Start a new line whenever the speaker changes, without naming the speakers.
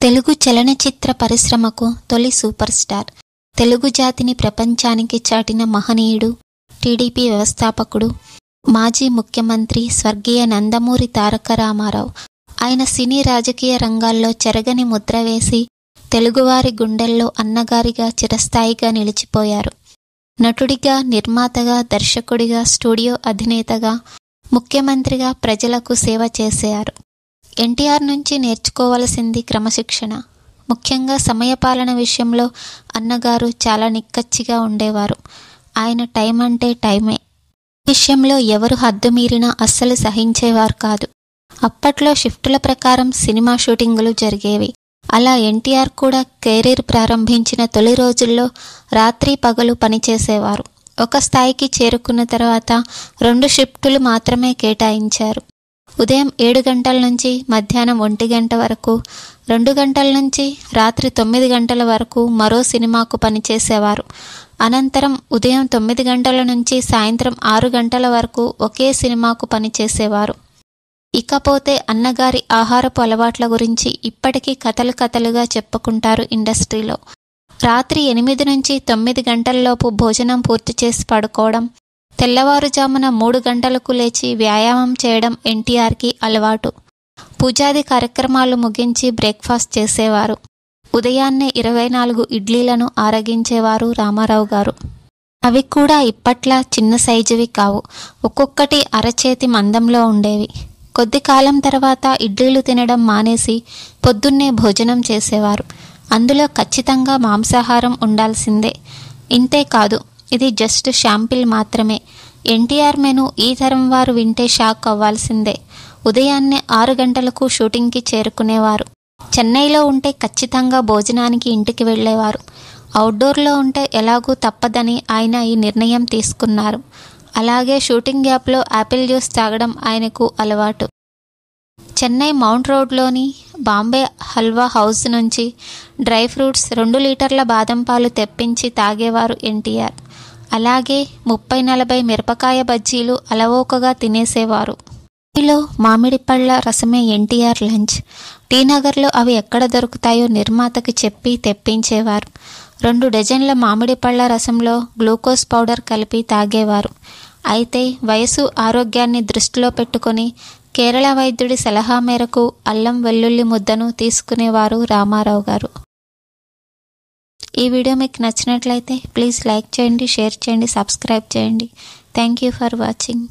తెలుగు చలనచిత్ర పరిశ్రమకు తొలి సూపర్ స్టార్, తెలుగు జాతిని ప్రపంచానికి చాటిన మహనీయుడు, టీడీపీ వ్యవస్థాపకుడు, మాజీ ముఖ్యమంత్రి స్వర్గీయ నందమూరి తారక రామారావు. ఆయన సినీ రాజకీయ రంగాల్లో చెరగని ముద్ర వేసి తెలుగువారి గుండెల్లో అన్నగారిగా చిరస్థాయిగా నిలిచిపోయారు. నటుడిగా, నిర్మాతగా, దర్శకుడిగా, స్టూడియో అధినేతగా, ముఖ్యమంత్రిగా ప్రజలకు సేవ చేశారు. ఎన్టీఆర్ నుంచి నేర్చుకోవలసింది క్రమశిక్షణ. ముఖ్యంగా సమయపాలన విషయంలో అన్నగారు చాలా నిక్కచ్చిగా ఉండేవారు. ఆయన టైం అంటే టైమే. విషయంలో ఎవరు హద్దు మీరినా అస్సలు సహించేవారు కాదు. అప్పట్లో షిఫ్టుల ప్రకారం సినిమా షూటింగులు జరిగేవి. అలా ఎన్టీఆర్ కూడా కెరీర్ ప్రారంభించిన తొలి రోజుల్లో రాత్రి పగలు పనిచేసేవారు. ఒక స్థాయికి చేరుకున్న తర్వాత 2 షిఫ్టులు మాత్రమే కేటాయించారు. ఉదయం 7 గంటల నుంచి మధ్యాహ్నం 1 గంట వరకు, 2 గంటల నుంచి రాత్రి 9 గంటల వరకు మరో సినిమాకు పనిచేసేవారు. అనంతరం ఉదయం 9 గంటల నుంచి సాయంత్రం 6 గంటల వరకు ఒకే సినిమాకు పనిచేసేవారు. ఇకపోతే అన్నగారి ఆహారపు అలవాట్ల గురించి ఇప్పటికీ కథలుగా చెప్పుకుంటారు ఇండస్ట్రీలో. రాత్రి 8 నుంచి 9 గంటలలోపు భోజనం పూర్తి చేసి పడుకోవడం, తెల్లవారుజామున 3 గంటలకు లేచి వ్యాయామం చేయడం ఎన్టీఆర్కి అలవాటు. పూజాది కార్యక్రమాలు ముగించి బ్రేక్ఫాస్ట్ చేసేవారు. ఉదయాన్నే 24 ఇడ్లీలను ఆరగించేవారు రామారావు గారు. అవి కూడా ఇప్పట్లా చిన్న సైజువి కావు. ఒక్కొక్కటి అరచేతి మందంలో ఉండేవి. కొద్ది కాలం తర్వాత ఇడ్లీలు తినడం మానేసి పొద్దున్నే భోజనం చేసేవారు. అందులో ఖచ్చితంగా మాంసాహారం ఉండాల్సిందే. ఇంతే కాదు, ఇది జస్ట్ శాంపిల్ మాత్రమే. ఎన్టీఆర్ మెను ఈ తరం వారు వింటే షాక్ అవ్వాల్సిందే. ఉదయాన్నే 6 గంటలకు షూటింగ్కి చేరుకునేవారు. చెన్నైలో ఉంటే ఖచ్చితంగా భోజనానికి ఇంటికి వెళ్ళేవారు. అవుట్డోర్లో ఉంటే ఎలాగూ తప్పదని ఆయన ఈ నిర్ణయం తీసుకున్నారు. అలాగే షూటింగ్ గ్యాప్లో యాపిల్ జ్యూస్ తాగడం ఆయనకు అలవాటు. చెన్నై మౌంట్ రోడ్లోని బాంబే హల్వా హౌస్ నుంచి డ్రై ఫ్రూట్స్, 2 లీటర్ల బాదం పాలు తెప్పించి తాగేవారు ఎన్టీఆర్. అలాగే 30-40 మిరపకాయ బజ్జీలు అలవోకగా తినేసేవారు. టీలో మామిడి పళ్ళ రసమే ఎన్టీఆర్ లంచ్. టీనగర్లో అవి ఎక్కడ దొరుకుతాయో నిర్మాతకి చెప్పి తెప్పించేవారు. 2 డజన్ల మామిడి పళ్ళ రసంలో గ్లూకోజ్ పౌడర్ కలిపి తాగేవారు. అయితే వయసు, ఆరోగ్యాన్ని దృష్టిలో పెట్టుకొని కేరళ వైద్యుడి సలహా మేరకు అల్లం వెల్లుల్లి ముద్దను తీసుకునేవారు రామారావు గారు. ఈ వీడియో మీకు నచ్చినట్లయితే ప్లీజ్ లైక్ చేయండి, షేర్ చేయండి, సబ్స్క్రైబ్ చేయండి. Thank you for watching.